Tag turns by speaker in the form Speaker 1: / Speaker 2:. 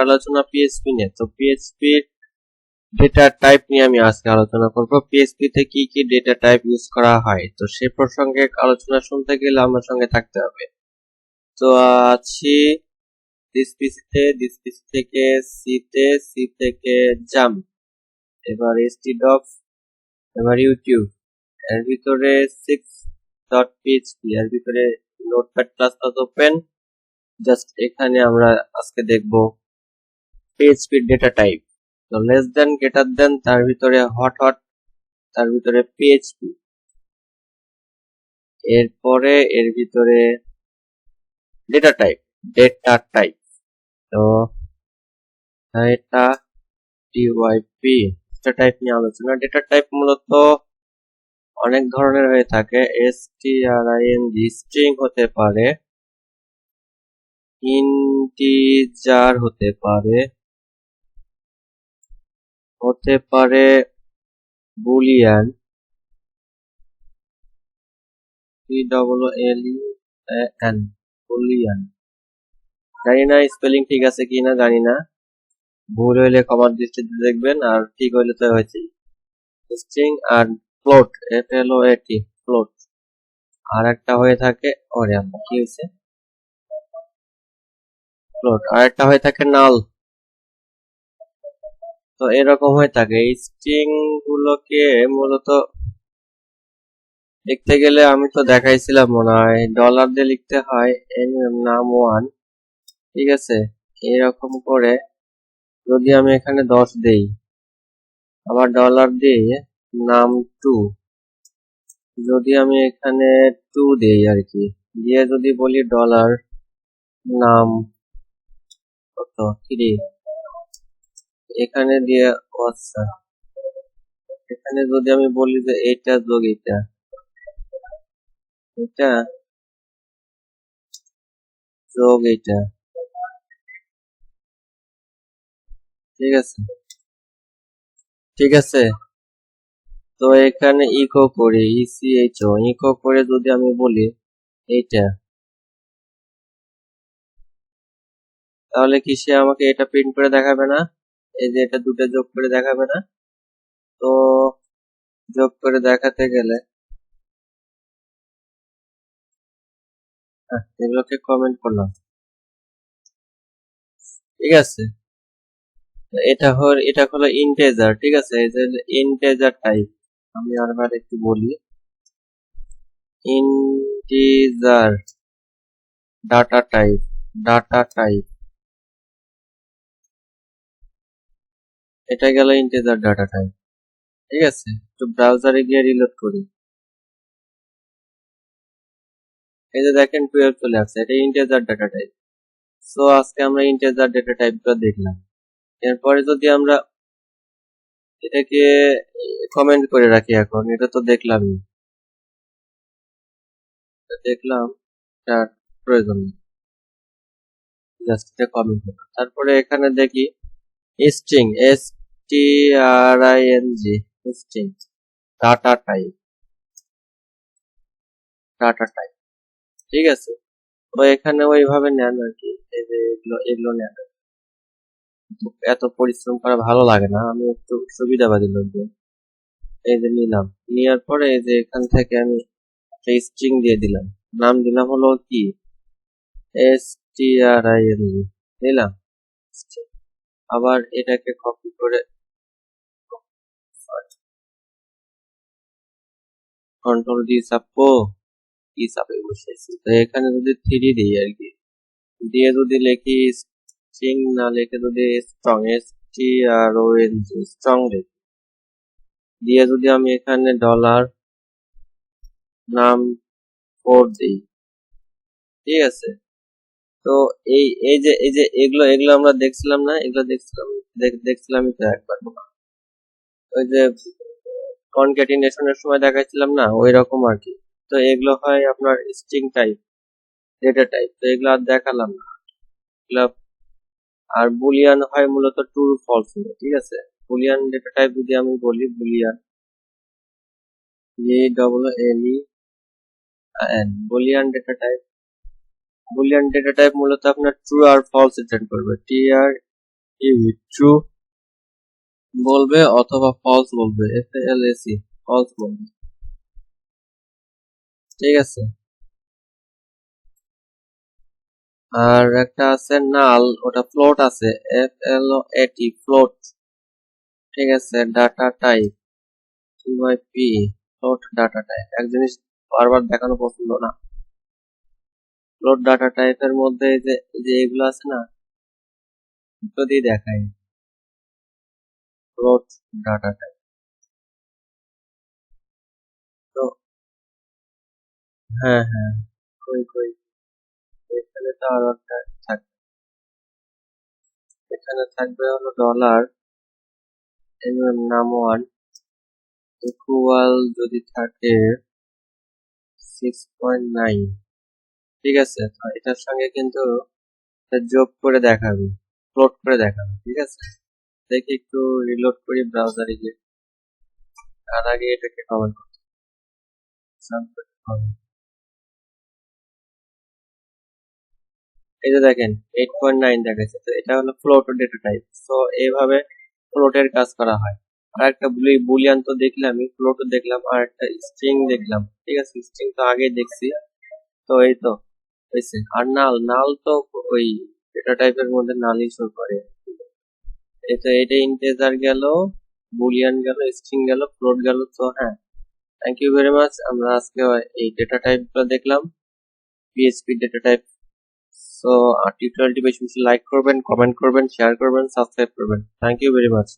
Speaker 1: আলোচনা পিএইচপি নিয়ে। তো পিএইচপি ডেটা টাইপ নিয়ে আমি আজকে আলোচনা করব। পিএইচপি তে কি কি ডেটা টাইপ ইউজ করা হয়, তো সে প্রসঙ্গে আলোচনা শুনতে গেলে আমার সঙ্গে থাকতে হবে। তো আছি দিস পিসি থেকে সি থেকে জাম্প, এবার stdoc, এবার ইউটিউব, এর ভিতরে 6.php, এর ভিতরে notepad plus plus open. Just এখানে আমরা আজকে দেখব PHP ডেটা টাইপ। তো লেস দেন, গ্রেটার দেন, তার ভিতরে হট, তার ভিতরে PHP, এরপরে এর ভিতরে ডেটা টাইপ। তো এটা ডিওয়াইপি ডেটা টাইপ নিয়ে আলোচনা। ডেটা টাইপ মূলত অনেক ধরনের হয়ে থাকে। string স্ট্রিং হতে পারে, ইন্টিজার হতে পারে বুলিয়ান, বুলিয়ান। জানি না স্পেলিং ঠিক আছে কিনা, জানি না, ভুল হইলে ক্ষমার দৃষ্টিতে দেখবেন, আর ঠিক হইলে তো হয়েছে। স্ট্রিং আর ফ্লোট, ফ্লোট। আর একটা হয়ে থাকে, ওরে আল্লাহ কি হয়েছে, ফ্লোট। আর একটা হয়ে থাকে নাল। তো এরকম হয়ে থাকে। এই স্ট্রিং গুলোকে মূলত লিখতে গেলে আমি তো দেখাইছিলাম মনে হয়, ডলার দিয়ে লিখতে হয়, নাম 1, ঠিক আছে। এরকম করে যদি আমি এখানে 10 দেই, আবার ডলার দিয়ে নাম 2, যদি আমি এখানে 2 দেই আর কি, দিয়ে যদি বলি ডলার নাম কত 3, এখানে দিয়ে, আচ্ছা, এখানে যদি আমি বলি যে এটা যোগ এটা যোগ এটা, ঠিক আছে। তো এখানে ইকো করি, ইকো করে যদি আমি বলি এইটা, তাহলে কি সে আমাকে এটা প্রিন্ট করে দেখাবে না? এই যে এটা দুটো যোগ করে দেখাবে না? তো যোগ করে দেখাতে গেলে এগুলোকে কমেন্ট করলাম, ঠিক আছে। এটা হলো ইন্টেজার, ঠিক আছে। এই যে ইন্টেজার টাইপ, আমি আবার একটু বলি, ইন্টিজার ডাটা টাইপ, এটা গেল ইন্টিজার ডাটা টাইপ, ঠিক আছে। তো ব্রাউজারে গিয়ে রিলোড করি, এই যে দেখেন 12 চলে আসছে, এটা ইন্টিজার ডাটা টাইপ। সো আজকে আমরা ইন্টিজার ডেটা টাইপটা দেখলাম। এরপরে যদি আমরা এটাকে কমেন্ট করে রাখি, এখন এটা তো দেখলামই, তার প্রয়োজন নেই, জাস্ট এটা কমেন্ট করব। তারপরে এখানে দেখি স্ট্রিং, স্ট্রিং ডাটা টাইপ, ঠিক আছে। তো এখানে ওইভাবে নেন আর কি, এই যে এগুলো নেন। এত পরিশ্রম করা ভালো লাগে না, আমি একটু সুবিধাবাদী লোকজন। এই যে নিলাম, নেওয়ার পরে এই যে এখান থেকে আমি স্ট্রিং দিয়ে দিলাম, নাম দিলাম হলো কি string দিলাম। আবার এটাকে কপি করে কন্ট্রোল ডি চাপে বসেছি। তো এখানে যদি 3 দিই আর কি, দিয়ে যদি লিখি স্ট্রিং না লিখে যদি স্ট্রং লিখি, দিয়ে যদি আমি এখানে ডলার নাম 4 দিই, ঠিক আছে। তো এই যে এগুলো আমরা দেখছিলাম না, এগুলো দেখছিলাম তো একবার, ওই যে কনক্যাটিনেশনের সময় দেখাচ্ছিলাম না, ওই রকম আর কি। তো এগুলো হয় আপনার স্ট্রিং টাইপ, ডেটা টাইপ। তো এগুলো আর দেখালাম না, এগুলো। আর বুলিয়ান হয় মূলত ট্রু ফলস, ঠিক আছে। বুলিয়ান ডেটা টাইপ যদি আমি বলি, বুলিয়ান ডেটা টাইপ মূলত আপনার ট্রু আর ফলস রিটার্ন করবে, ট্রু বলবে অথবা ফলস বলবে, FALSE ফলস বলবে। ঠিক আছে, আর একটা আছে নাল, ওটা ফ্লোট আছে, FLOAT ফ্লোট। ঠিক আছে, data type TYP float data type. এক জিনিস বারবার দেখানো পছন্দ না। ফ্লোট ডাটা টাইপের মধ্যে এই যে এগুলো আছে না, যদি দেখাই ফ্লোট ডাটা টাইপ, তো হ্যাঁ হ্যাঁ, কই কই, এখানে তো আরো একটা থাকবে। এখানে থাকবে হলো ডলার নাম1 ইকুয়াল যদি থাকে 6.9। ঠিক আছে, তো এটার সঙ্গে কিন্তু এটা যোগ করে দেখাবে, প্লট করে দেখাবে। ঠিক আছে, দেখি একটু রিলোড করি ব্রাউজারে গিয়ে, তার আগে এটাকে কমেন্ট করতে হবে। এই যে দেখেন 8.9 দেখাচ্ছে, তো এটা হলো ফ্লোট ডেটা টাইপ। তো এইভাবে ফ্লোটের কাজ করা হয়। আর একটা বুলিয়ান তো দেখলামই, ফ্লোটও দেখলাম, আর একটা স্ট্রিং দেখলাম। ঠিক আছে, স্ট্রিং তো আগেই দেখছি। তো এই তো হয়েছে। আর নাল, নাল তো ওই ডেটা টাইপের মধ্যে নালই শো করে। এটা ইন্টিজার গেল, বুলিয়ান গেল, স্ট্রিং গেল, ফ্লোট গেল। তো হ্যাঁ, থ্যাংক ইউ ভেরি মাচ। আমরা আজকে এই ডেটা টাইপ গুলো দেখলাম, পিএইচপি ডেটা টাইপ। সো টিউটোরিয়ালটি বেশি বেশি লাইক করবেন, কমেন্ট করবেন, শেয়ার করবেন, সাবস্ক্রাইব করবেন। Thank you very much.